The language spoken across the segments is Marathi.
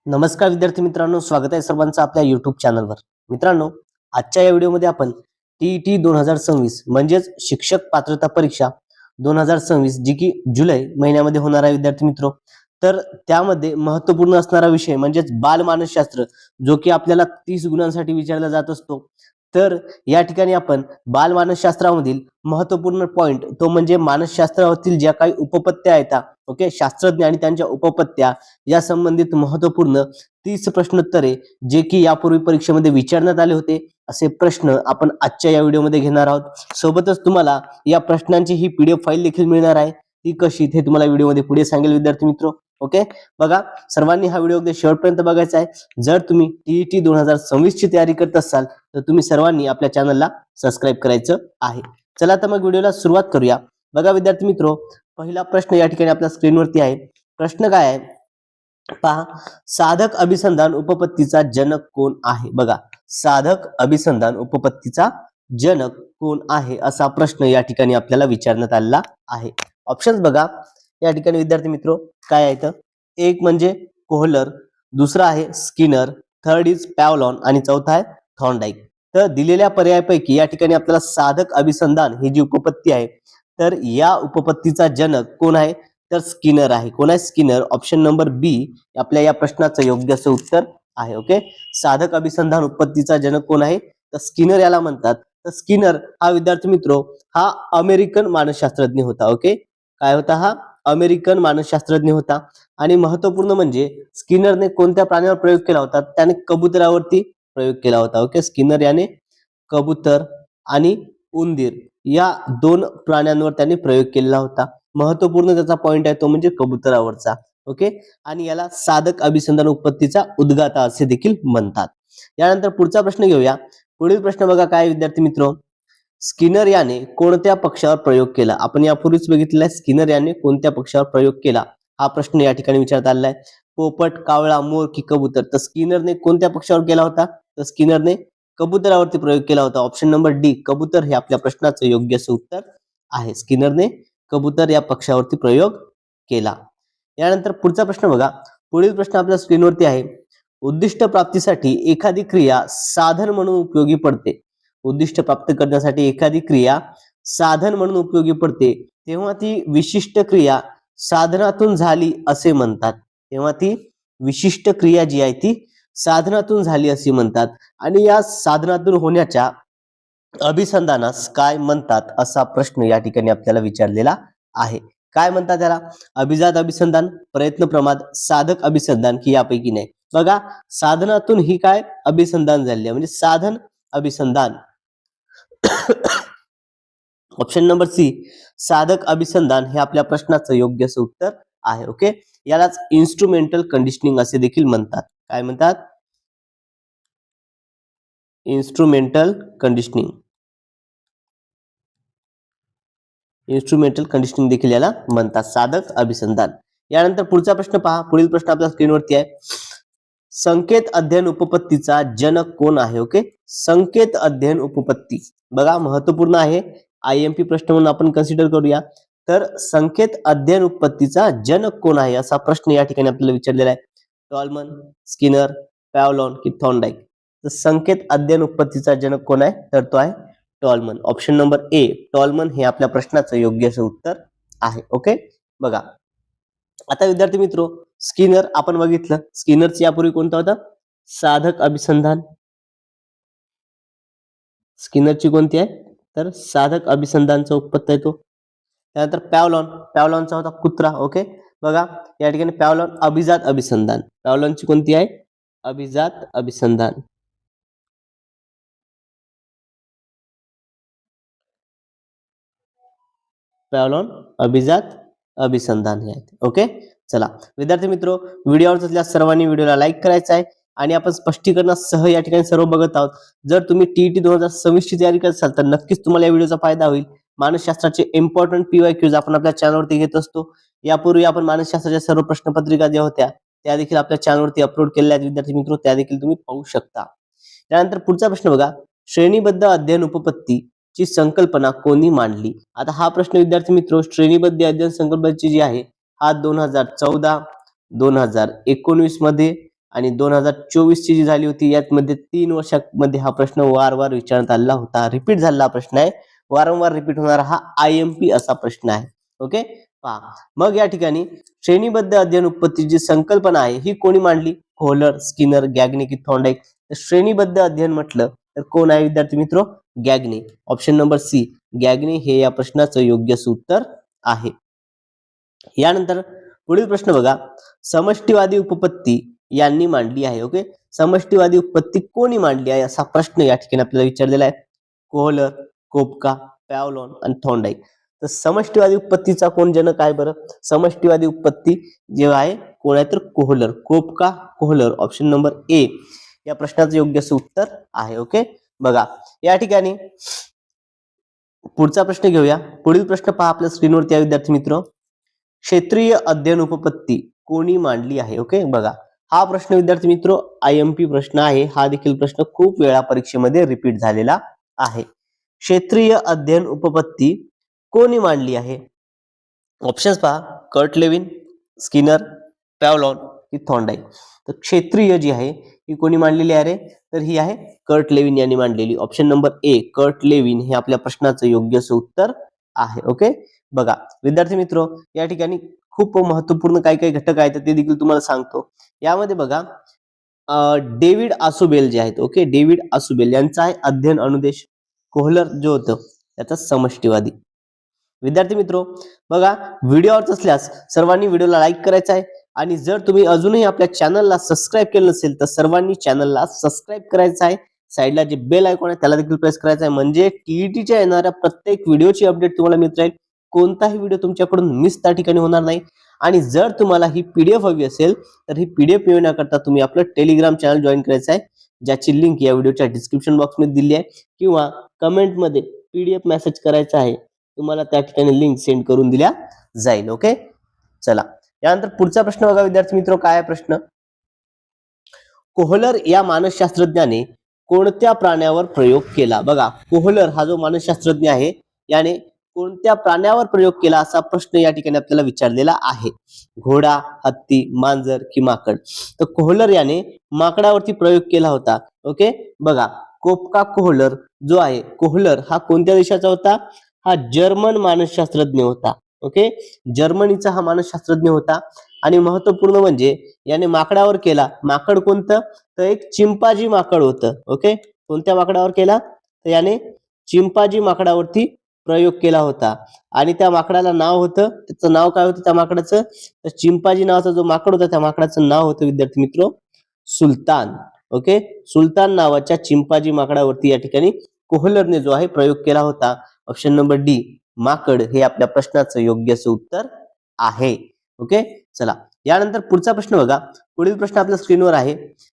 नमस्कार विद्यार्थी मित्रांनो, स्वागत आहे सर्वांचं आपल्या युट्यूब चॅनलवर. मित्रांनो, आजच्या या व्हिडिओमध्ये आपण टीईटी 2026 म्हणजेच शिक्षक पात्रता परीक्षा 2026 जी की जुलै महिन्यामध्ये होणार आहे विद्यार्थी मित्रो. तर त्यामध्ये महत्त्वपूर्ण असणारा विषय म्हणजेच बालमानसशास्त्र, जो की आपल्याला 30 गुणांसाठी विचारला जात असतो. तर या ठिकाणी आपण बालमानसशास्त्रामधील महत्त्वपूर्ण पॉइंट तो म्हणजे मानसशास्त्रावरील ज्या काही उपपत्त्या आहेत, ओके, शास्त्रज्ञ आणि त्यांच्या उपपत्त्या या संबंधित महत्त्वपूर्ण 30 प्रश्नोत्तरे जे की यापूर्वी परीक्षेमध्ये विचारण्यात आले होते, असे प्रश्न आपण आजच्या या व्हिडिओमध्ये घेणार आहोत. सोबतच तुम्हाला या प्रश्नांची ही पीडीएफ फाईल देखील मिळणार आहे. ती कशी ते तुम्हाला व्हिडिओमध्ये पुढे सांगेल विद्यार्थी मित्रो. ओके, बघा, सर्वांनी हा व्हिडिओ अगदी शेवटपर्यंत बघायचा आहे. जर तुम्ही टीईटी 2026 ची तयारी करत असाल तर तुम्ही सर्वांनी आपल्या चॅनलला सबस्क्राईब करायचं आहे. चला तर मग व्हिडिओला सुरुवात करूया. बघा विद्यार्थी मित्रो, पहिला प्रश्न या ठिकाणी आपल्या स्क्रीनवरती आहे. प्रश्न काय आहे पहा, साधक अभिसंधान उपपत्तीचा जनक कोण आहे? बघा, साधक अभिसंधान उपपत्तीचा जनक कोण आहे असा प्रश्न या ठिकाणी आपल्याला विचारण्यात आलेला आहे. ऑप्शन्स बघा या ठिकाणी विद्यार्थी मित्रो काय आहेत. एक म्हणजे कोहलर, दुसरा आहे स्किनर, थर्ड इज पॅवलॉन आणि चौथा आहे थॉर्नडाईक. तर दिलेल्या पर्यायापैकी या ठिकाणी आपल्याला साधक अभिसंधान ही जी उपपत्ती आहे, तर या उपपत्तीचा जनक कोण आहे? तर स्किनर आहे. कोण आहे? स्किनर. ऑप्शन नंबर बी आपल्या या प्रश्नाचं योग्य असं उत्तर आहे. ओके, साधक अभिसंधान उत्पत्तीचा जनक कोण आहे? तर स्किनर याला म्हणतात. तर स्किनर हा विद्यार्थी मित्रो हा अमेरिकन मानसशास्त्रज्ञ होता. ओके, काय होता? हा अमेरिकन मानसशास्त्रज्ञ होता. आणि महत्वपूर्ण म्हणजे स्किनरने कोणत्या प्राण्यावर प्रयोग केला होता? त्याने कबुतरावरती प्रयोग केला होता. ओके, स्किनर याने कबूतर आणि उंदीर या दोन प्राण्यांवर त्यांनी प्रयोग केलेला होता. महत्वपूर्ण त्याचा पॉइंट आहे तो म्हणजे कबुतरावरचा. ओके, आणि याला साधक अभिसंधान उत्पत्तीचा उद्गाता असे देखील म्हणतात. यानंतर पुढचा प्रश्न घेऊया. पुढील प्रश्न बघा काय विद्यार्थी मित्रो, स्किनर याने कोणत्या पक्षावर प्रयोग केला? आपण यापूर्वीच बघितलेला आहे स्किनर याने कोणत्या पक्षावर प्रयोग केला हा प्रश्न या ठिकाणी विचारण्यात आलेला आहे. पोपट, कावळा, मोर की कबूतर? तर स्किनरने कोणत्या पक्षावर केला होता? तर स्किनरने कबुतरावरती प्रयोग केला होता. ऑप्शन नंबर डी कबूतर हे आपल्या प्रश्नाचं योग्य असं उत्तर आहे. स्किनरने कबूतर या पक्षावरती प्रयोग केला. यानंतर पुढचा प्रश्न बघा. पुढील प्रश्न आपल्या स्क्रीनवरती आहे. उद्दिष्ट प्राप्तीसाठी एखादी क्रिया साधन म्हणून उपयोगी पडते. उद्दिष्ट प्राप्त करण्यासाठी एखादी क्रिया साधन म्हणून उपयोगी पडते तेव्हा ती विशिष्ट क्रिया साधनातून झाली असे म्हणतात. तेव्हा ती विशिष्ट क्रिया जी आहे ती साधनातून झाली असे म्हणतात. आणि या साधनातून होण्याच्या अभिसंधानास काय म्हणतात असा प्रश्न या ठिकाणी आपल्याला विचारलेला आहे. काय म्हणतात त्याला? अभिजात अभिसंधान, प्रयत्न प्रमाद, साधक अभिसंधान की यापैकी नाही? बघा, साधनातून ही काय अभिसंधान झाले म्हणजे साधन अभिसंधान. ऑप्शन नंबर सी साधक अभिसंधान हे आपल्या प्रश्नाचं योग्य असं उत्तर आहे. ओके, यालाच इन्स्ट्रुमेंटल कंडिशनिंग असे देखील म्हणतात. काय म्हणतात? Instrumental conditioning. इन्स्ट्रुमेंटल कंडिशनिंग देखील याला म्हणतात, साधक अभिसंधान. यानंतर पुढचा प्रश्न पहा. पुढील प्रश्न आपल्या स्क्रीनवरती आहे. संकेत अध्ययन उपपत्तीचा जनक कोण आहे? ओके, संकेत अध्ययन उपपत्ती बघा महत्वपूर्ण आहे. IMP प्रश्न म्हणून आपण कन्सिडर करूया. तर संकेत अध्ययन उपपत्तीचा जनक कोण आहे असा प्रश्न या ठिकाणी आपल्याला विचारलेला आहे. टॉलमन, स्किनर, पॅवलॉन की थॉर्नडाईक? तर संकेत अध्ययन उपपत्तीचा जनक कोण आहे? तर तो आहे टॉलमन. ऑप्शन नंबर ए टॉलमन हे आपल्या प्रश्नाचं योग्य असं उत्तर आहे. ओके, बघा आता विद्यार्थी मित्रो स्किनर आपण बघितलं. स्किनरची यापूर्वी कोणता होता? साधक अभिसंधान. स्किनरची कोणती आहे? तर साधक अभिसंधानचा उपपत्ती आहे तो. त्यानंतर पॅवलॉन, पॅवलॉनचा होता कुत्रा. ओके, बघा या ठिकाणी पॅवलॉन अभिजात अभिसंधान. पॅवलॉनची कोणती आहे? अभिजात अभिसंधान. पॅवलॉन अभिजात अभिसंधान हे आहेत. ओके, चला विद्यार्थी मित्रो, व्हिडिओ आवडत असल्यास सर्वांनी व्हिडिओला लाईक करायचा आहे. आणि आपण स्पष्टीकरणासह या ठिकाणी सर्व बघत आहोत. जर तुम्ही टीईटी 2026 ची तयारी करत असाल तर नक्कीच तुम्हाला या व्हिडिओचा फायदा होईल. मानसशास्त्राचे इम्पॉर्टंट PYQs आपण आपल्या चॅनलवरती घेत असतो. यापूर्वी आपण मानसशास्त्राच्या सर्व प्रश्नपत्रिका ज्या होत्या त्या देखील आपल्या चॅनलवरती अपलोड केलेल्या आहेत विद्यार्थी मित्रो, त्या देखील तुम्ही पाहू शकता. त्यानंतर पुढचा प्रश्न बघा. श्रेणीबद्ध अध्ययन उपपत्ती ची संकल्पना कोणी मांडली? आता हा प्रश्न विद्यार्थी मित्रो श्रेणीबद्ध अध्ययन संकल्पनेची जी आहे हा 2014, 2019 मध्ये आणि 2024 ची जी झाली होती यामध्ये 3 वर्षांमध्ये हा प्रश्न वारंवार विचारण्यात आलेला होता. रिपीट झालेला प्रश्न आहे, वारंवार रिपीट होणारा हा IMP असा प्रश्न आहे. ओके, पहा मग या ठिकाणी श्रेणीबद्ध अध्ययन उत्पत्ती जी संकल्पना आहे ही कोणी मांडली? कोहलर, स्किनर, गॅग्ने की थॉर्नडाईक. तर श्रेणीबद्ध अध्ययन म्हटलं तर कोण आहे विद्यार्थी मित्र? गॅग्ने. ऑप्शन नंबर सी गॅग्ने हे या प्रश्नाचं योग्य उत्तर आहे. यानंतर पुढील प्रश्न बघा, समष्टीवादी उपपत्ती यांनी मांडली आहे. ओके, समष्टीवादी उपपत्ती कोणी मांडली आहे असा प्रश्न या ठिकाणी आपल्याला विचारलेला आहे. कोहलर, कोपका, पॅव्हलॉन आणि थॉर्नडाईक. तर समष्टीवादी उपपत्तीचा कोण जनक आहे बरं? समष्टीवादी उपपत्ती जे आहे कोण आहे तर कोहलर. कोपका, कोहलर. ऑप्शन नंबर ए या प्रश्नाचं योग्य उत्तर आहे. ओके, बघा या ठिकाणी पुढचा प्रश्न घेऊया. पुढील प्रश्न पहा आपल्या स्क्रीनवरती आहे विद्यार्थी मित्र. क्षेत्रीय अध्ययन उपपत्ती कोणी मांडली आहे? ओके, बघा हा प्रश्न विद्यार्थी मित्र IMP प्रश्न आहे. हा देखील प्रश्न खूप वेळा परीक्षेमध्ये रिपीट झालेला आहे. क्षेत्रीय अध्ययन उपपत्ती कोणी मांडली आहे? ऑप्शन्स पहा, कर्ट लेविन, स्किनर, पॅव्हलॉन की थॉर्नडाईक. तर क्षेत्रीय जी आहे ही कोणी मांडलेली आहे रे? तर ही आहे कर्ट लेविन यांनी मांडलेली. Option number A Kurt Lewin हे आपल्या प्रश्नाचं योग्य उत्तर आहे. ओके, बघा विद्यार्थी मित्र या ठिकाणी खूप महत्वपूर्ण काही काही घटक आहेत ते देखील तुम्हाला सांगतो. यामध्ये बघा डेव्हिड आसुबेल जे आहेत, ओके डेव्हिड आसुबेल यांचा आहे अध्ययन अनुदेश. कोहलर जो होतं त्याचा समष्टीवादी. विद्यार्थी मित्र बघा व्हिडिओ आवडत असल्यास सर्वांनी व्हिडिओला लाईक करायचा आहे आणि जर तुम्ही अजूनही आपल्या चॅनलला सबस्क्राईब केलं नसेल तर सर्वांनी चॅनलला सबस्क्राईब करायचं आहे. साईडला जे बेल आयकॉन आहे त्याला देखील प्रेस करायचा आहे म्हणजे TETच्या येणाऱ्या प्रत्येक व्हिडिओची अपडेट तुम्हाला मिळत राहील. कोणताही व्हिडिओ तुमच्याकडून मिस त्या ठिकाणी होणार नाही. आणि जर तुम्हाला ही PDF हवी असेल तर ही PDF मिळवण्याकरता तुम्ही आपलं टेलिग्राम चॅनल जॉईन करायचं आहे, ज्याची लिंक या व्हिडिओच्या डिस्क्रिप्शन बॉक्समध्ये दिली आहे किंवा कमेंटमध्ये PDF मेसेज करायचा आहे, तुम्हाला त्या ठिकाणी लिंक सेंड करून दिल्या जाईल. ओके, चला यानंतर पुढचा प्रश्न बघा विद्यार्थी मित्र. काय आहे प्रश्न? कोहलर या मानसशास्त्रज्ञाने कोणत्या प्राण्यावर प्रयोग केला? बघा कोहलर हा जो मानसशास्त्रज्ञ आहे याने कोणत्या प्राण्यावर प्रयोग केला असा प्रश्न या ठिकाणी आपल्याला विचारलेला आहे. घोडा, हत्ती, मांजर की माकड. तर कोहलर याने माकडावरती प्रयोग केला होता. ओके, बघा कोपका कोहलर जो आहे, कोहलर हा कोणत्या देशाचा होता? हा जर्मन मानसशास्त्रज्ञ होता. ओके, जर्मनीचा हा मानसशास्त्रज्ञ होता. आणि महत्वपूर्ण म्हणजे याने माकडावर केला. माकड कोणतं? तर एक चिंपाजी माकड होतं. ओके, कोणत्या माकडावर केला? तर याने चिंपाजी माकडावरती प्रयोग केला होता आणि त्या माकडाला नाव होतं, त्याचं नाव काय होतं त्या माकडाचं? तर चिंपाजी नावाचा जो माकड होता त्या माकडाचं नाव होतं विद्यार्थी मित्र सुलतान. ओके, सुलतान नावाच्या चिंपाजी माकडावरती या ठिकाणी कोहलरने जो आहे प्रयोग केला होता. ऑप्शन नंबर डी माकड हे आपल्या प्रश्नाचं योग्य उत्तर आहे. ओके, चला यानंतर पुढचा प्रश्न बघा. पुढील प्रश्न आपल्या स्क्रीनवर आहे.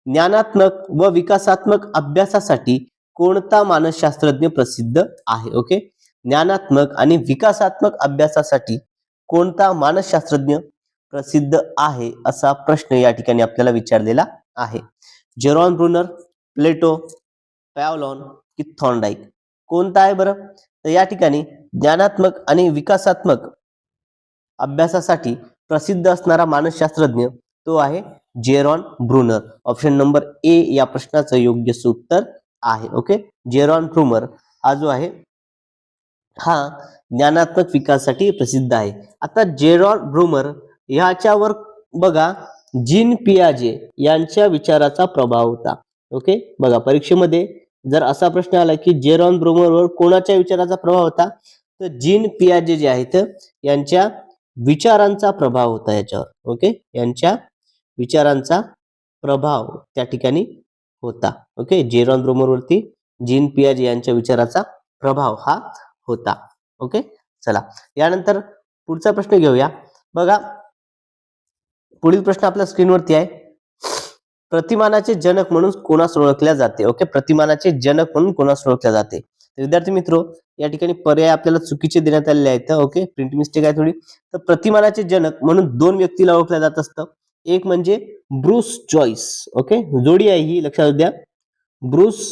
ज्ञानात्मक व विकासात्मक अभ्यासासाठी कोणता मानसशास्त्रज्ञ प्रसिद्ध आहे? ओके, ज्ञानात्मक आणि विकासात्मक अभ्यासासाठी कोणता मानसशास्त्रज्ञ प्रसिद्ध आहे असा प्रश्न या ठिकाणी आपल्याला विचारलेला आहे. जेरॉन ब्रुनर, प्लेटो, पॅव्हलॉन की थॉर्नडाईक. कोणता आहे बरं? तर या ठिकाणी ज्ञानात्मक आणि विकासात्मक अभ्यासासाठी प्रसिद्ध असणारा मानसशास्त्रज्ञ तो आहे Jeron Bruner. Option number A या प्रश्नाचं योग्य उत्तर आहे. ओके, जेरॉन ब्रुनर हा जो आहे हा ज्ञानात्मक विकासासाठी प्रसिद्ध आहे. आता जेरॉन ब्रुनर ह्याच्यावर बघा जीन पियाजे यांच्या विचाराचा प्रभाव होता. ओके, बघा परीक्षेमध्ये जर असा प्रश्न आला की जेरॉन ब्रुनरवर कोणाच्या विचाराचा प्रभाव होता तर जीन पियाजे जे आहेत यांच्या विचारांचा प्रभाव होता याच्यावर. ओके, यांच्या विचारांचा प्रभाव त्या ठिकाणी होता. ओके, जेरॉन ब्रुनरवरती जीन पियाजे यांच्या विचाराचा प्रभाव हा होता. ओके, चला यानंतर पुढचा प्रश्न घेऊया. बघा पुढील प्रश्न आपल्या स्क्रीनवरती आहे. प्रतिमानाचे जनक म्हणून कोणास ओळखल्या जाते? ओके, प्रतिमानाचे जनक म्हणून कोणास ओळखल्या जाते? विद्यार्थी मित्र या ठिकाणी पर्याय आपल्याला चुकीचे देण्यात आलेले आहेत. ओके, प्रिंट मिस्टेक आहे थोडी. तर प्रतिमानाचे जनक म्हणून दोन व्यक्तीला ओळखल्या जात असतं. एक म्हणजे ब्रूस जॉइस. ओके, जोडी आहे ही, लक्षात द्या. ब्रूस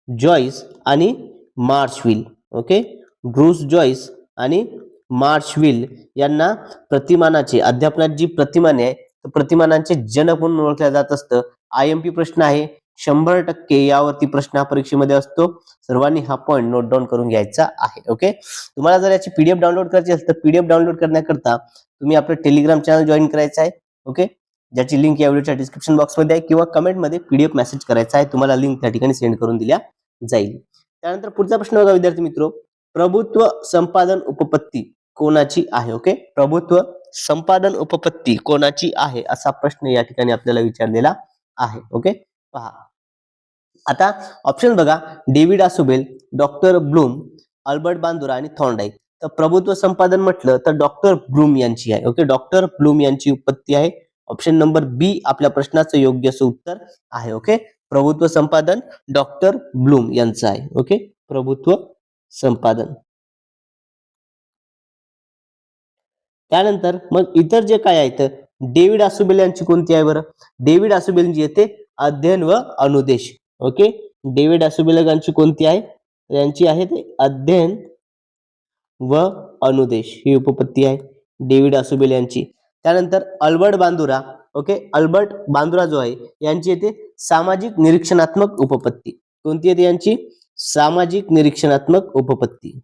जॉइस आणि मार्शविल. ओके, ब्रूस जॉइस आणि मार्शविल यांना प्रतिमानाचे अध्यापनात जी प्रतिमाने आहे तर प्रतिमानांचे जनक म्हणून ओळखलं जात असतं. IMP प्रश्न आहे 100% यावरती प्रश्न हा परीक्षेमध्ये असतो. सर्वांनी हा पॉईंट नोट डाऊन करून घ्यायचा आहे. ओके, तुम्हाला जर याची PDF डाउनलोड करायची असेल तर PDF डाउनलोड करण्याकरता तुम्ही आपलं टेलिग्राम चॅनल जॉईन करायचं आहे. ओके, ज्याची लिंक या व्हिडिओच्या डिस्क्रिप्शन बॉक्समध्ये आहे किंवा कमेंटमध्ये PDF मेसेज करायचा आहे, तुम्हाला लिंक त्या ठिकाणी सेंड करून दिल्या जाईल. त्यानंतर पुढचा प्रश्न बघा विद्यार्थी मित्रो, प्रभुत्व संपादन उपपत्ती कोणाची आहे? ओके, प्रभुत्व संपादन उपपत्ती कोणाची आहे असा प्रश्न या ठिकाणी आपल्याला विचारलेला आहे. ओके, पहा आता ऑप्शन बघा, David Ausubel, doctor Bloom, Albert Bandura आणि थॉर्नडाईक. तर प्रभुत्व संपादन म्हटलं तर डॉक्टर ब्लूम यांची आहे. ओके, डॉक्टर ब्लूम यांची उत्पत्ती आहे. ऑप्शन नंबर बी आपल्या प्रश्नाचं योग्य असं उत्तर आहे. ओके, प्रभुत्व संपादन डॉक्टर ब्लूम यांचं आहे. ओके, प्रभुत्व संपादन. त्यानंतर मग इतर जे काय आहेत, डेव्हिड आसुबेल यांची कोणती आहे बरं? डेव्हिड आसुबेल जी येते अध्ययन व अनुदेश. ओके, डेव्हिड आसुबेल यांची कोणती आहे? यांची आहे ते अध्ययन व अनुदेश ही उपपत्ती आहे डेव्हिड आसुबेल यांची. त्यानंतर Albert Bandura, okay, Albert Bandura जो आहे यांची येते सामाजिक निरीक्षणात्मक उपपत्ती. कोणती येते यांची? सामाजिक निरीक्षणात्मक उपपत्ती.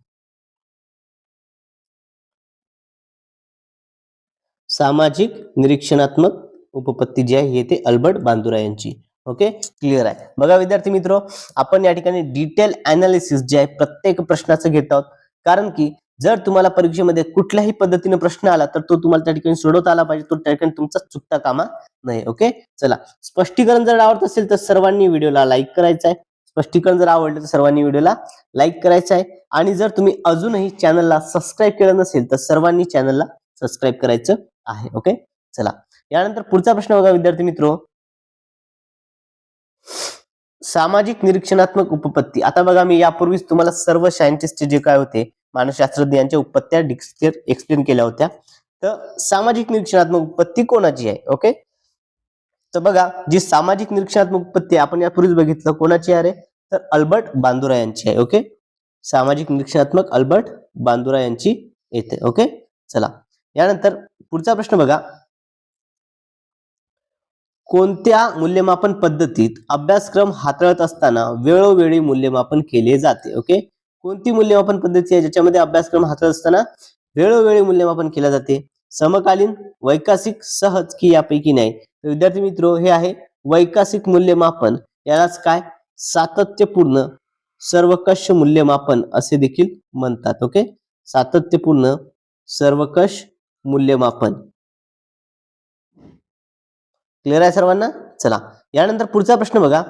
सामाजिक निरीक्षणात्मक उपपत्ती जी आहे येते अल्बर्ट बांदुरा यांची. ओके, क्लिअर आहे. बघा विद्यार्थी मित्रो, आपण या ठिकाणी डिटेल अनालिसिस जे आहे प्रत्येक प्रश्नाचं घेत आहोत, कारण की जर तुम्हाला परीक्षेमध्ये कुठल्याही पद्धतीने प्रश्न आला तर तो तुम्हाला त्या ठिकाणी सोडवता आला पाहिजे, तो त्या ठिकाणी तुमचा चुकता कामा नाही. ओके, चला, स्पष्टीकरण जर आवडत असेल तर सर्वांनी व्हिडिओला लाईक करायचं आहे. स्पष्टीकरण जर आवडलं तर सर्वांनी व्हिडिओला लाईक करायचं आहे. आणि जर तुम्ही अजूनही चॅनलला सबस्क्राईब केलं नसेल तर सर्वांनी चॅनलला सबस्क्राईब करायचं आहे. ओके, चला, यानंतर पुढचा प्रश्न बघा विद्यार्थी मित्रो, सामाजिक निरीक्षणात्मक उपपत्ती. आता बघा, मी यापूर्वीच तुम्हाला सर्व सायंटिस्ट जे काय होते मानसशास्त्रज्ञ यांच्या उपपत्त्या एक्सप्लेन केल्या होत्या. तर सामाजिक निरीक्षणात्मक उपपत्ती कोणाची आहे? ओके, तर बघा, जी सामाजिक निरीक्षणात्मक उपपत्ती आपण यापूर्वीच बघितलं कोणाची आहे, तर अल्बर्ट बांदुरा यांची आहे. ओके, सामाजिक निरीक्षणात्मक अल्बर्ट बांदुरा यांची येते. ओके, चला, यानंतर पुढचा प्रश्न बघा, कोणत्या मूल्यमापन पद्धतीत अभ्यासक्रम हाताळत असताना वेळोवेळी मूल्यमापन केले जाते? ओके, कोणती मूल्यमापन पद्धती आहे ज्याच्यामध्ये अभ्यासक्रम हाताळत असताना वेळोवेळी मूल्यमापन केले जाते? समकालीन, वैकसिक, सहज की यापैकी नाही? तर विद्यार्थी मित्रो, हे आहे वैकसिक मूल्यमापन. यालाच काय सातत्यपूर्ण सर्वकष मूल्यमापन असे देखील म्हणतात. ओके, सातत्यपूर्ण सर्वकष मूल्यमापन. क्लिअर आहे सर्वांना? चला, यानंतर पुढचा प्रश्न बघा,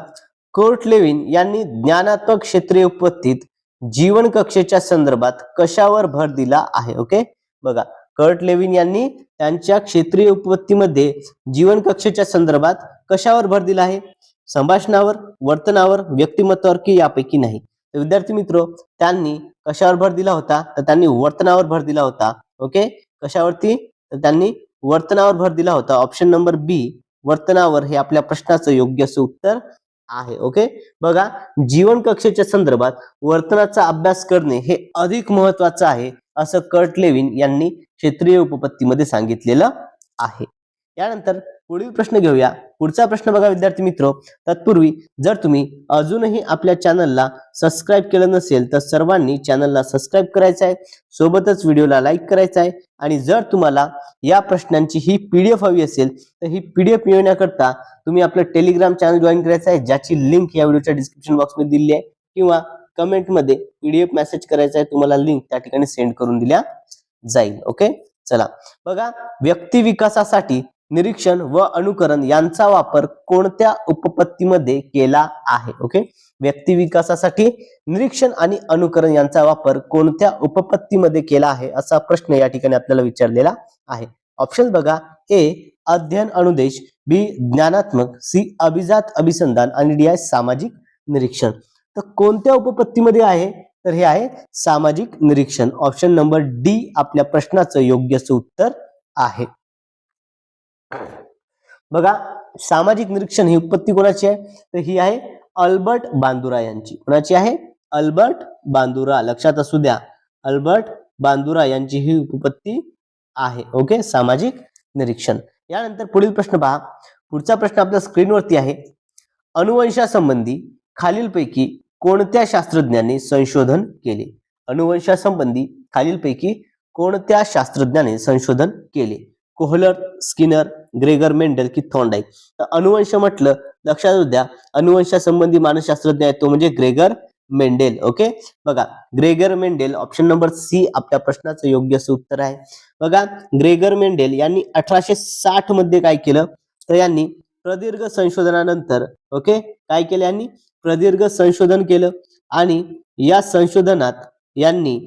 कर्ट लेविन यांनी ज्ञानात्मक क्षेत्रीय उपपत्तीत जीवन कक्षेच्या संदर्भात कशावर भर दिला आहे? ओके, बघा, कर्ट लेविन यांनी त्यांच्या क्षेत्रीय उपपत्तीमध्ये जीवन कक्षेच्या संदर्भात कशावर भर दिला आहे? संभाषणावर, वर्तनावर, व्यक्तिमत्वावर की यापैकी नाही? तर विद्यार्थी मित्रो, त्यांनी कशावर भर दिला होता? तर त्यांनी वर्तनावर भर दिला होता. ओके, कशावरती? तर त्यांनी वर्तनावर भर दिला होता. ऑप्शन नंबर बी, वर्तनावर, हे आपल्या प्रश्नाचं योग्य असं उत्तर आहे. ओके, बघा, जीवन कक्षेच्या संदर्भात वर्तनाचा अभ्यास करणे हे अधिक महत्वाचं आहे असं कर्ट लेविन यांनी क्षेत्रीय उपपत्तीमध्ये सांगितलेलं आहे. यानंतर पुढील प्रश्न घेऊया. पुढचा प्रश्न बघा विद्यार्थी मित्रो, तत्पूर्वी जर तुम्ही अजूनही आपल्या चॅनलला सबस्क्राईब केलं नसेल तर सर्वांनी चॅनलला सबस्क्राईब करायचं आहे, सोबतच व्हिडिओला लाईक करायचा आहे. आणि जर तुम्हाला या प्रश्नांची ही PDF हवी असेल तर ही PDF मिळवण्याकरता तुम्ही आपलं टेलिग्राम चॅनल जॉईन करायचं आहे, ज्याची लिंक या व्हिडिओच्या डिस्क्रिप्शन बॉक्समध्ये दिली आहे, किंवा कमेंटमध्ये PDF मेसेज करायचा आहे, तुम्हाला लिंक त्या ठिकाणी सेंड करून दिल्या जाईल. ओके, चला, बघा, व्यक्ती विकासासाठी निरीक्षण व अनुकरण यांचा वापर कोणत्या उपपत्तीमध्ये केला आहे? ओके, व्यक्ती विकासासाठी निरीक्षण आणि अनुकरण यांचा वापर कोणत्या उपपत्तीमध्ये केला आहे असा प्रश्न या ठिकाणी आपल्याला विचारलेला आहे. ऑप्शन बघा, ए अध्ययन अनुदेश, बी ज्ञानात्मक, सी अभिजात अभिसंधान आणि डी आहे सामाजिक निरीक्षण. तर कोणत्या उपपत्तीमध्ये आहे? तर हे आहे सामाजिक निरीक्षण. ऑप्शन नंबर डी आपल्या प्रश्नाचं योग्य असं उत्तर आहे. बघा, सामाजिक निरीक्षण ही उपपत्ती कोणाची आहे? तर ही आहे अल्बर्ट बांदुरा यांची. कोणाची आहे? Albert Bandura. लक्षात असू द्या, अल्बर्ट बांदुरा यांची ही उपपत्ती आहे. ओके, सामाजिक निरीक्षण. यानंतर पुढील प्रश्न पहा. पुढचा प्रश्न आपल्या स्क्रीनवरती आहे. अनुवंशासंबंधी खालीलपैकी कोणत्या शास्त्रज्ञाने संशोधन केले? अनुवंशासंबंधी खालीलपैकी कोणत्या शास्त्रज्ञाने संशोधन केले? कोहलर, स्किनर, ग्रेगर मेंडल की थॉर्नडाईक. तर अनुवंश म्हटलं लक्षात द्या, अनुवंशासंबंधी मानसशास्त्रज्ञ आहे तो म्हणजे ग्रेगर मेंडेल. ओके, बघा Gregor Mendel option number C आपल्या प्रश्नाचं योग्य असं उत्तर आहे. बघा ग्रेगर मेंडेल यांनी 1860 मध्ये काय केलं, तर यांनी प्रदीर्घ संशोधनानंतर ओके काय केलं, यांनी प्रदीर्घ संशोधन केलं आणि या संशोधनात यांनी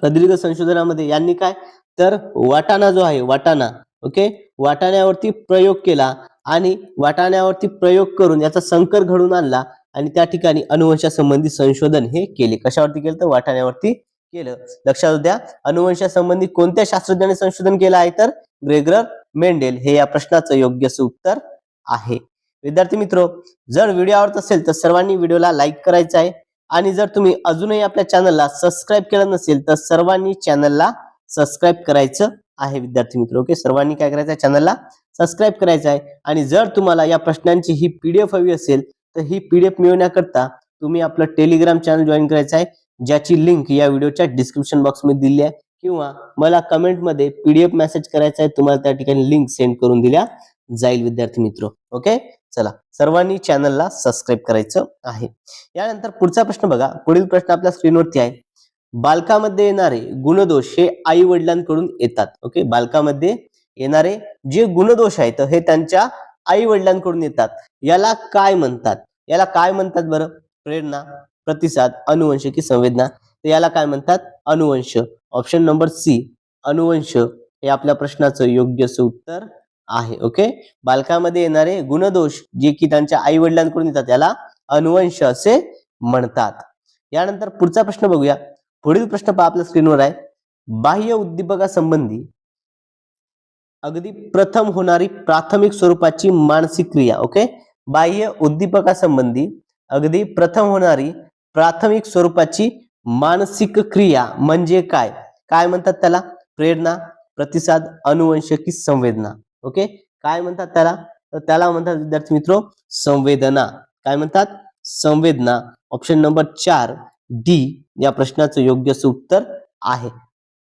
प्रदीर्घ संशोधनामध्ये यांनी काय तर वाटाणा जो आहे वाटाणा ओके वाटाण्यावरती प्रयोग केला आणि वाटाण्यावरती प्रयोग करून याचा संकर घडून आणला आणि त्या ठिकाणी अनुवंशासंबंधी संशोधन हे केले. कशावरती केलं तर वाटाण्यावरती केलं. लक्षात द्या, अनुवंशासंबंधी कोणत्या शास्त्रज्ञाने संशोधन केलं आहे तर ग्रेगर मेंडेल हे या प्रश्नाचं योग्य असं उत्तर आहे. विद्यार्थी मित्र, जर व्हिडिओ आवडत असेल तर सर्वांनी व्हिडिओला लाईक करायचं आहे आणि जर तुम्ही अजूनही आपल्या चॅनलला सबस्क्राईब केलं नसेल तर सर्वांनी चॅनलला सबस्क्राईब करायचं आहे. विद्यार्थी मित्र ओके, सर्वांनी काय करायचं आहे, चॅनलला सबस्क्राईब करायचं आहे. आणि जर तुम्हाला या प्रश्नांची ही पीडीएफ हवी असेल तर ही पीडीएफ मिळवण्याकरता तुम्ही आपलं टेलिग्राम चॅनल जॉईन करायचं आहे, ज्याची लिंक या व्हिडिओच्या डिस्क्रिप्शन बॉक्स मध्ये दिली आहे, किंवा मला कमेंट मध्ये पीडीएफ मेसेज करायचा आहे, तुम्हाला त्या ठिकाणी लिंक सेंड करून दिल्या जाईल. विद्यार्थी मित्र ओके, चला सर्वांनी चॅनलला सबस्क्राईब करायचं आहे. यानंतर पुढचा प्रश्न बघा. पुढील प्रश्न आपल्या स्क्रीनवरती आहे. बालकामध्ये येणारे गुणदोष हे आई वडिलांकडून येतात. ओके, बालकामध्ये येणारे जे गुणदोष आहेत हे त्यांच्या आई वडिलांकडून येतात. याला काय म्हणतात? याला काय म्हणतात बरं? प्रेरणा, प्रतिसाद, अनुवंश की संवेदना? तर याला काय म्हणतात? अनुवंश. ऑप्शन नंबर सी अनुवंश हे आपल्या प्रश्नाचं योग्य असं उत्तर आहे. ओके, बालकामध्ये येणारे गुणदोष जे की त्यांच्या आई वडिलांकडून येतात याला अनुवंश असे म्हणतात. यानंतर पुढचा प्रश्न बघूया. पुढील प्रश्न पहा आपल्या स्क्रीनवर आहे. बाह्य उद्दीपकासंबंधी अगदी प्रथम होणारी प्राथमिक स्वरूपाची मानसिक क्रिया. ओके, बाह्य उद्दीपकासंबंधी अगदी प्रथम होणारी प्राथमिक स्वरूपाची मानसिक क्रिया म्हणजे काय? काय म्हणतात त्याला? प्रेरणा, प्रतिसाद, अनुवंश की संवेदना? ओके, काय म्हणतात त्याला? तर त्याला म्हणतात विद्यार्थी मित्र संवेदना. काय म्हणतात? संवेदना. ऑप्शन नंबर 4 डी या प्रश्नाचं योग्य असं उत्तर आहे.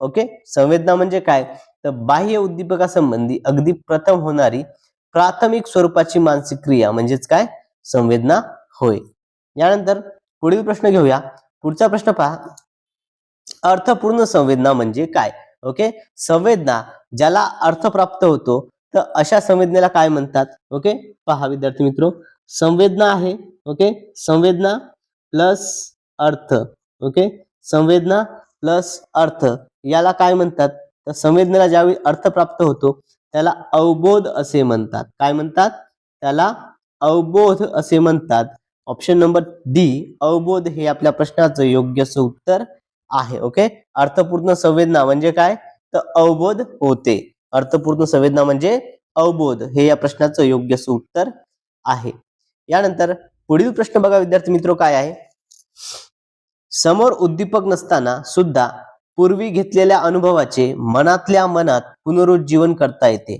ओके, संवेदना म्हणजे काय तर बाह्य उद्दीपकासंबंधी अगदी प्रथम होणारी प्राथमिक स्वरूपाची मानसिक क्रिया म्हणजेच काय? संवेदना होय. यानंतर पुढील प्रश्न घेऊया. पुढचा प्रश्न पहा. अर्थपूर्ण संवेदना म्हणजे काय? ओके, संवेदना ज्याला अर्थ प्राप्त होतो तर अशा संवेदनेला काय म्हणतात? ओके, पहा विद्यार्थी मित्र, संवेदना आहे ओके, संवेदना प्लस अर्थ. ओके, संवेदना प्लस अर्थ याला काय म्हणतात? तर संवेदनेला ज्यावेळी अर्थ प्राप्त होतो त्याला अवबोध असे म्हणतात. काय म्हणतात? त्याला अवबोध असे म्हणतात. ऑप्शन नंबर डी अवबोध हे आपल्या प्रश्नाचं योग्य असं उत्तर आहे. ओके, अर्थपूर्ण संवेदना म्हणजे काय तर अवबोध होते. अर्थपूर्ण संवेदना म्हणजे अवबोध हे या प्रश्नाचं योग्य असं उत्तर आहे. यानंतर पुढील प्रश्न बघा विद्यार्थी मित्र काय आहे. समोर उद्दीपक नसताना सुद्धा पूर्वी घेतलेल्या अनुभवाचे मनातल्या मनात पुनरुज्जीवन करता येते.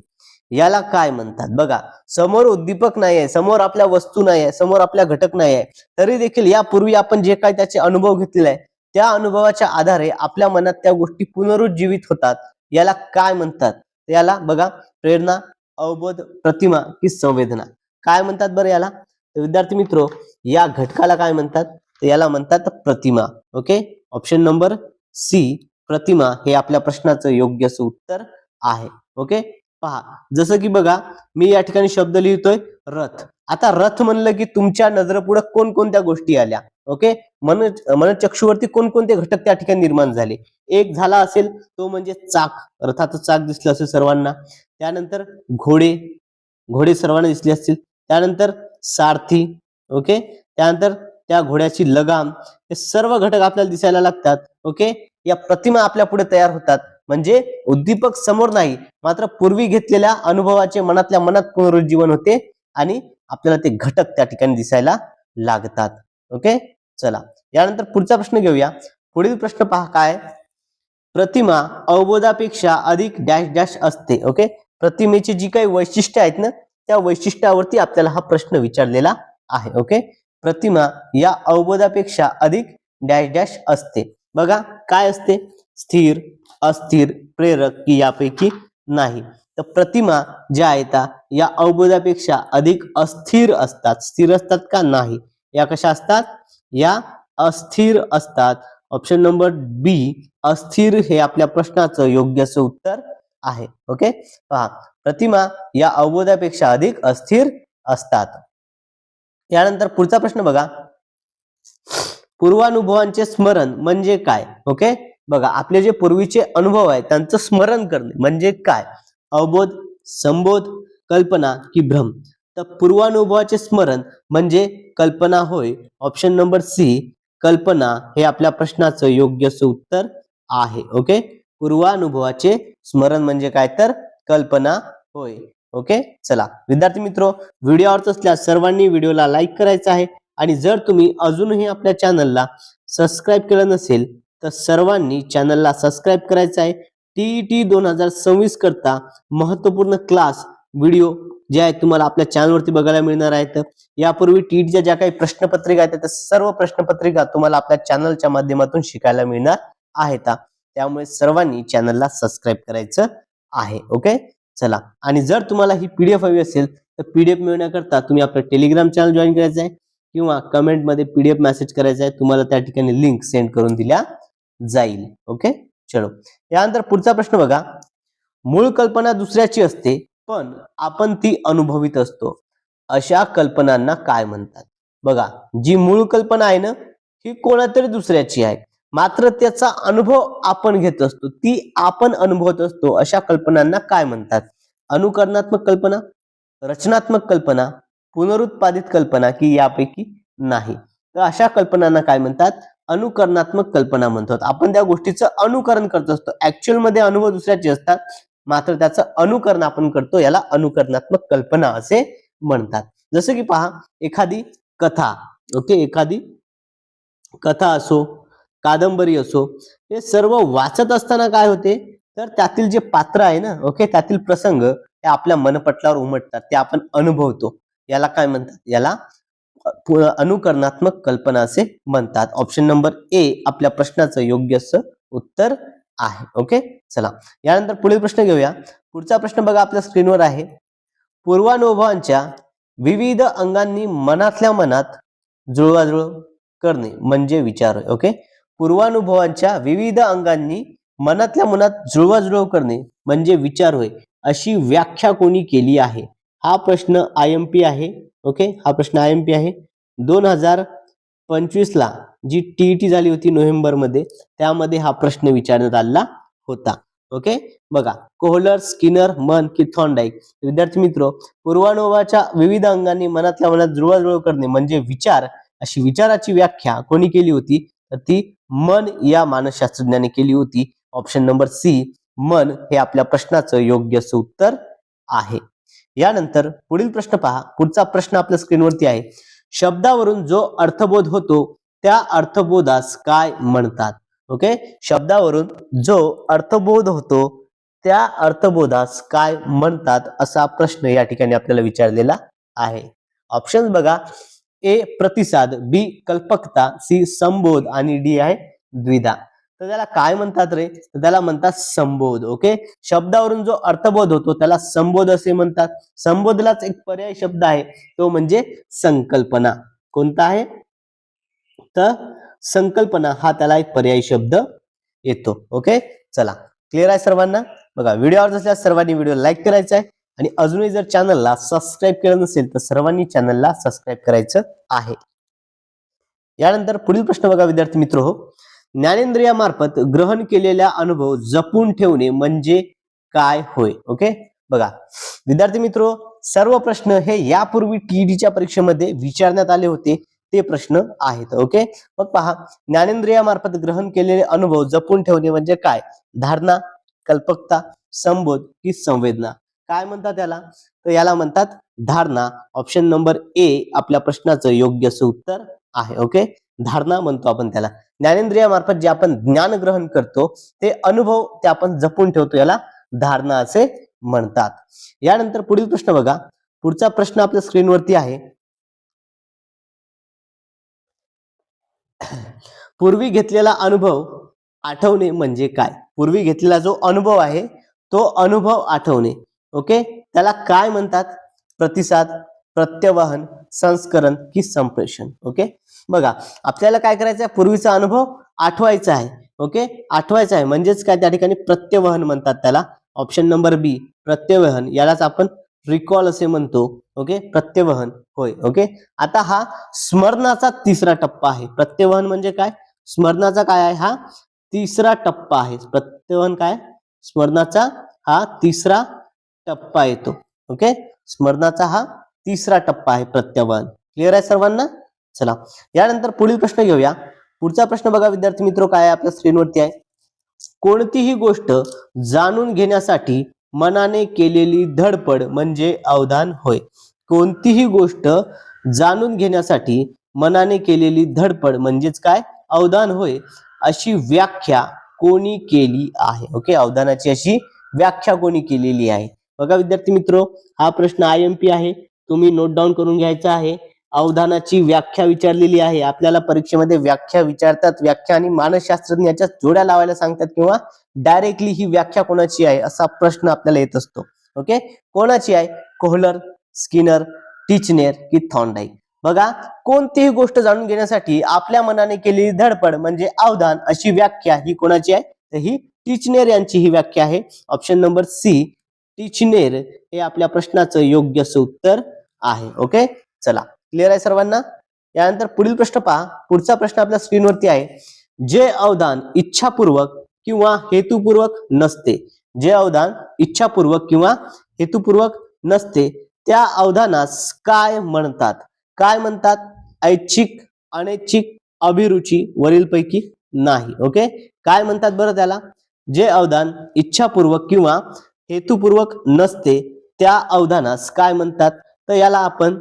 याला काय म्हणतात? बघा, समोर उद्दीपक नाही आहे, समोर आपल्या वस्तू नाही आहे, समोर आपल्या घटक नाही आहे, तरी देखील यापूर्वी आपण जे काही त्याचे अनुभव घेतलेले आहे त्या अनुभवाच्या आधारे आपल्या मनात त्या गोष्टी पुनरुज्जीवित होतात. याला काय म्हणतात? याला बघा प्रेरणा, अवबोध, प्रतिमा की संवेदना? काय म्हणतात बरं याला? तर विद्यार्थी मित्र या घटकाला काय म्हणतात? तर याला म्हणतात प्रतिमा. ओके, ऑप्शन नंबर सी प्रतिमा हे आपल्या प्रश्नाचं योग्य असं उत्तर आहे. ओके, पहा जसं की बघा मी या ठिकाणी शब्द लिहितोय रथ. आता रथ म्हणलं की तुमच्या नजरेपुढे कोणकोणत्या गोष्टी आल्या? ओके, मनचक्षूवरती कोणकोणते घटक त्या ठिकाणी निर्माण झाले? एक झाला असेल तो म्हणजे चाक, रथाचं चाक दिसलं असेल सर्वांना. त्यानंतर घोडे, घोडे सर्वांना दिसले असतील. त्यानंतर सारथी. ओके, त्यानंतर त्या घोड्याची लगाम. हे सर्व घटक आपल्याला दिसायला लागतात. ओके, या प्रतिमा आपल्या पुढे तयार होतात. म्हणजे उद्दीपक समोर नाही, मात्र पूर्वी घेतलेल्या अनुभवाचे मनातल्या मनात पुनरुज्जीवन होते आणि आपल्याला ते घटक त्या ठिकाणी दिसायला लागतात. ओके, चला यानंतर पुढचा प्रश्न घेऊया. पुढील प्रश्न पहा काय. प्रतिमा अवबोधापेक्षा अधिक डॅश डॅश असते. ओके, प्रतिमेची जी काही वैशिष्ट्ये आहेत ना त्या वैशिष्ट्यावरती आपल्याला हा प्रश्न विचारलेला आहे. ओके, प्रतिमा या अवबोधापेक्षा अधिक डॅश डॅश असते. बघा काय असते, स्थिर, अस्थिर, प्रेरक की यापैकी नाही. तर प्रतिमा ज्या आहेत या अवबोधापेक्षा अधिक अस्थिर असतात. स्थिर असतात का, नाही. या कशा असतात, या अस्थिर असतात. ऑप्शन नंबर बी अस्थिर हे आपल्या प्रश्नाचं योग्य असं उत्तर आहे. ओके, पहा प्रतिमा या अवबोधापेक्षा अधिक अस्थिर असतात. यानंतर पुढचा प्रश्न बघा, पूर्वानुभवांचे स्मरण म्हणजे काय. ओके, बघा आपले जे पूर्वीचे अनुभव आहेत त्यांचं स्मरण करणे म्हणजे काय. अवबोध, संबोध, कल्पना की भ्रम. तर पूर्वानुभवाचे स्मरण म्हणजे कल्पना होय. ऑप्शन नंबर सी कल्पना हे आपल्या प्रश्नाचं योग्य असं उत्तर आहे. ओके, पूर्वानुभवाचे स्मरण म्हणजे काय, तर कल्पना होय. ओके, चला विद्यार्थी मित्रो, व्हिडिओ आवडत असल्यास सर्वांनी व्हिडिओला लाईक करायचा आहे आणि जर तुम्ही अजूनही आपल्या चॅनलला सबस्क्राईब केलं नसेल तर सर्वांनी चॅनलला सबस्क्राईब करायचं आहे. टीईटी 2026 करता महत्वपूर्ण क्लास व्हिडिओ जे आहेत तुम्हाला आपल्या चॅनलवरती बघायला मिळणार आहेत. यापूर्वी टीईटीच्या ज्या काही प्रश्नपत्रिका आहेत त्या सर्व प्रश्नपत्रिका तुम्हाला आपल्या चॅनलच्या माध्यमातून शिकायला मिळणार आहेत. त्यामुळे सर्वांनी चॅनलला सबस्क्राईब करायचं आहे. ओके, चला, आणि जर तुम्हाला ही पीडीएफ हवी असेल तर पीडीएफ मिळवण्याकरता तुम्ही आपलं टेलिग्राम चॅनल जॉईन करायचं आहे किंवा कमेंटमध्ये पीडीएफ मेसेज करायचा आहे. तुम्हाला त्या ठिकाणी लिंक सेंड करून दिल्या जाईल. ओके, चलो यानंतर पुढचा प्रश्न बघा, मूळ कल्पना दुसऱ्याची असते पण आपण ती अनुभवित असतो अशा कल्पनांना काय म्हणतात. बघा जी मूळ कल्पना आहे ना ही कोणातरी दुसऱ्याची आहे मात्र त्याचा अनुभव आपण घेत असतो, ती आपण अनुभवत असतो, अशा कल्पनांना काय म्हणतात. अनुकरणात्मक कल्पना, रचनात्मक कल्पना, पुनरुत्पादित कल्पना की यापैकी नाही. तर अशा कल्पनांना काय म्हणतात, अनुकरणात्मक कल्पना म्हणतात. आपण त्या गोष्टीचं अनुकरण करत असतो. ऍक्च्युअल मध्ये अनुभव दुसऱ्याचे असतात मात्र त्याचं अनुकरण आपण करतो, याला अनुकरणात्मक कल्पना असे म्हणतात. जसं की पहा एखादी कथा, ओके, एखादी कथा असो, कादंबरी असो, हे सर्व वाचत असताना काय होते तर त्यातील जे पात्र आहे ना, ओके, त्यातील प्रसंग हे आपल्या मनपटलावर उमटतात, ते आपण अनुभवतो. याला काय म्हणतात, याला अनुकरणात्मक कल्पना असे म्हणतात. ऑप्शन नंबर ए आपल्या प्रश्नाचं योग्य असं उत्तर आहे. ओके, चला यानंतर पुढील प्रश्न घेऊया. पुढचा प्रश्न बघा आपल्या स्क्रीनवर आहे, पूर्वानुभवांच्या विविध अंगांनी मनातल्या मनात जुळवाजुळव करणे म्हणजे विचार. ओके, पूर्वानुभवांच्या विविध अंगांनी मनातल्या मनात जुळवाजुळव करणे म्हणजे विचार होय अशी व्याख्या कोणी केली आहे. हा प्रश्न आयएमपी आहे. ओके, हा प्रश्न आयएमपी आहे. 2025 ला जी टीईटी झाली होती नोव्हेंबर मध्ये, त्यामध्ये हा प्रश्न विचारण्यात आला होता. ओके, बघा कोहलर, स्किनर, मन की थॉर्नडाईक. विद्यार्थी मित्र, पूर्वानुभवाच्या विविध अंगांनी मनातल्या मनात जुळवाजुळव करणे म्हणजे विचार अशी विचाराची व्याख्या कोणी केली होती तर ती मन या मानसशास्त्रज्ञाने केली होती. ऑप्शन नंबर सी मन हे आपल्या प्रश्नाचं योग्य असं उत्तर आहे. यानंतर पुढील प्रश्न पहा. पुढचा प्रश्न आपल्या स्क्रीनवरती आहे, शब्दावरून जो अर्थबोध होतो त्या अर्थबोधास काय म्हणतात. ओके, शब्दावरून जो अर्थबोध होतो त्या अर्थबोधास काय म्हणतात असा प्रश्न या ठिकाणी आपल्याला विचारलेला आहे. ऑप्शन बघा, ए प्रतिसाद, बी कल्पकता, सी संबोध आणि डी आहे द्विधा. तर त्याला काय म्हणतात रे, तर त्याला म्हणतात संबोध. ओके, शब्दावरून जो अर्थबोध होतो त्याला संबोध असे म्हणतात. संबोधलाच एक पर्याय शब्द आहे तो म्हणजे संकल्पना. कोणता आहे तर संकल्पना हा त्याला एक पर्यायी शब्द येतो. ओके, चला क्लिअर आहे सर्वांना. बघा व्हिडिओ आवडत असल्यास सर्वांनी व्हिडिओ लाईक करायचा आहे आणि अजूनही जर चॅनलला सबस्क्राईब केलं नसेल तर सर्वांनी चॅनलला सबस्क्राईब करायचं आहे. यानंतर पुढील प्रश्न बघा विद्यार्थी मित्र हो, ज्ञानेंद्रियामार्फत ग्रहण केलेला अनुभव जपून ठेवणे म्हणजे काय होय. ओके, बघा विद्यार्थी मित्र, सर्व प्रश्न हे यापूर्वी टीईटीच्या परीक्षेमध्ये विचारण्यात आले होते ते प्रश्न आहेत. ओके, मग पहा, ज्ञानेंद्रियामार्फत ग्रहण केलेले अनुभव जपून ठेवणे म्हणजे काय, धारणा, कल्पकता, संबोध की संवेदना. काय म्हणतात याला, तर याला म्हणतात धारणा. ऑप्शन नंबर ए आपल्या प्रश्नाचं योग्य असं उत्तर आहे. ओके, धारणा म्हणतो आपण त्याला. ज्ञानेंद्रियामार्फत जे आपण ज्ञान ग्रहण करतो ते अनुभव ते आपण जपून ठेवतो, याला धारणा असे म्हणतात. यानंतर पुढील प्रश्न बघा. पुढचा प्रश्न आपल्या स्क्रीनवरती आहे. पूर्वी घेतलेला अनुभव आठवणे म्हणजे काय? पूर्वी घेतलेला जो अनुभव आहे तो अनुभव आठवणे. ओके, त्याला काय म्हणतात? प्रतिसाद, प्रत्यवहन, संस्करण की संप्रेषण. ओके, बघा आपल्याला काय करायचं आहे? पूर्वीचा अनुभव आठवायचा आहे. ओके, आठवायचा आहे म्हणजेच काय? त्या ठिकाणी प्रत्यवहन म्हणतात त्याला. ऑप्शन नंबर बी प्रत्यवहन, यालाच आपण रिकॉल असे म्हणतो. ओके, प्रत्यवहन होय. ओके, आता हा स्मरणाचा तिसरा टप्पा आहे. प्रत्यवहन म्हणजे काय? स्मरणाचा काय आहे? हा तिसरा टप्पा आहे. प्रत्यवहन काय? स्मरणाचा हा तिसरा टप्पा येतो. ओके, स्मरणाचा हा तिसरा टप्पा आहे प्रत्यवहन. क्लिअर आहे सर्वांना? चला यानंतर पुढील प्रश्न घेऊया. पुढचा प्रश्न बघा विद्यार्थी मित्र, काय आहे आपल्या स्क्रीनवरती आहे. कोणतीही गोष्ट जाणून घेण्यासाठी मनाने केलेली धडपड म्हणजे अवधान होय. कोणतीही गोष्ट जाणून घेण्यासाठी मनाने केलेली धडपड म्हणजेच काय? अवधान होय. अशी व्याख्या कोणी केली आहे? ओके, अवधानाची अशी व्याख्या कोणी केलेली आहे? बघा विद्यार्थी मित्र, हा प्रश्न IMP आहे, तुम्ही नोट डाऊन करून घ्यायचा आहे. अवधानाची व्याख्या विचारलेली आहे. आपल्याला परीक्षेमध्ये व्याख्या विचारतात, व्याख्या आणि मानसशास्त्रज्ञाच्या जोड्या लावायला सांगतात किंवा डायरेक्टली ही व्याख्या कोणाची आहे असा प्रश्न आपल्याला येत असतो. ओके, कोणाची आहे? कोहलर, स्किनर, टिचनेर की थॉर्नडाईक. बघा, कोणतीही गोष्ट जाणून घेण्यासाठी आपल्या मनाने केलेली धडपड म्हणजे अवधान अशी व्याख्या ही कोणाची आहे? तर ही टिचनेर यांची ही व्याख्या आहे. ऑप्शन नंबर सी टिचनेर हे आपल्या प्रश्नाचं योग्य असं उत्तर आहे. ओके, चला क्लिअर आहे सर्वांना? यानंतर पुढील प्रश्न पहा. पुढचा प्रश्न आपल्या स्क्रीनवरती आहे. जे अवधान इच्छापूर्वक किंवा हेतुपूर्वक नसते, जे अवधान इच्छापूर्वक किंवा हेतुपूर्वक नसते त्या अवधानास काय म्हणतात? काय म्हणतात? ऐच्छिक, अनैच्छिक, अभिरुची, वरीलपैकी नाही. ओके, काय म्हणतात बरं त्याला? जे अवधान इच्छापूर्वक किंवा हेतुपूर्वक नसते त्या अवधानास काय म्हणतात? तर याला आपण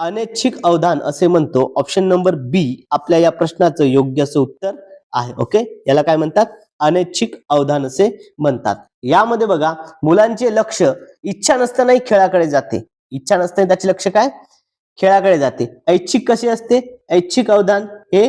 अनैच्छिक अवधान असे म्हणतो. ऑप्शन नंबर बी आपल्या या प्रश्नाचं योग्य असं उत्तर आहे. ओके, याला काय म्हणतात? अनैच्छिक अवधान असे म्हणतात. यामध्ये बघा, मुलांचे लक्ष इच्छा नसतानाही खेळाकडे जाते. इच्छा नसताना त्याचे लक्ष काय? खेळाकडे जाते. ऐच्छिक कसे असते? ऐच्छिक अवधान हे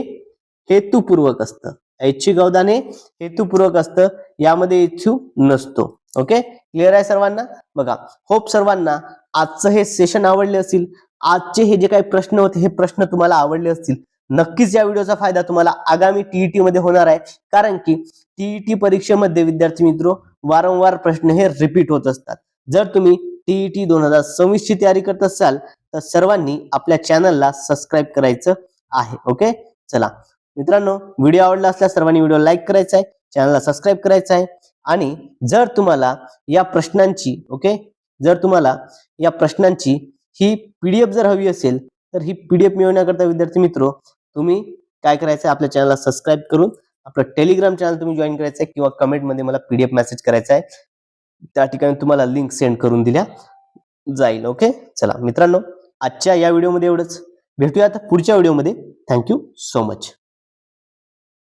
हेतुपूर्वक असतं. ऐच्छिक अवधान हे हेतुपूर्वक असतं, यामध्ये हेतू नसतो. ओके, क्लिअर आहे सर्वांना? बघा, होप सर्वांना आजचं हे सेशन आवडले असेल. आजचे हे जे काही प्रश्न होते हे प्रश्न तुम्हाला आवडले असतील. नक्कीच या व्हिडिओचा फायदा तुम्हाला आगामी TET मध्ये होणार आहे, कारण की TET परीक्षेमध्ये विद्यार्थी मित्र वारंवार प्रश्न हे रिपीट होत असतात. जर तुम्ही TET 2026 ची तयारी करत असाल तर सर्वांनी आपल्या चॅनलला सबस्क्राईब करायचं आहे. ओके, चला मित्रांनो, व्हिडिओ आवडला असल्यास सर्वांनी व्हिडिओ लाईक करायचा आहे, चॅनलला सबस्क्राईब करायचं आहे. आणि जर तुम्हाला या प्रश्नांची जर तुम्हाला या प्रश्नांची ही PDF जर हवी असेल तर ही PDF मिळवण्याकरता विद्यार्थी मित्र तुम्ही काय करायचं? आपल्या चॅनलला सबस्क्राईब करून आपलं टेलिग्राम चॅनल तुम्ही जॉईन करायचं आहे किंवा कमेंटमध्ये मला PDF मेसेज करायचा आहे. त्या ठिकाणी तुम्हाला लिंक सेंड करून दिल्या जाईल. ओके, चला मित्रांनो, आजच्या या व्हिडिओमध्ये एवढंच. भेटूया आता पुढच्या व्हिडिओमध्ये. Thank you so much.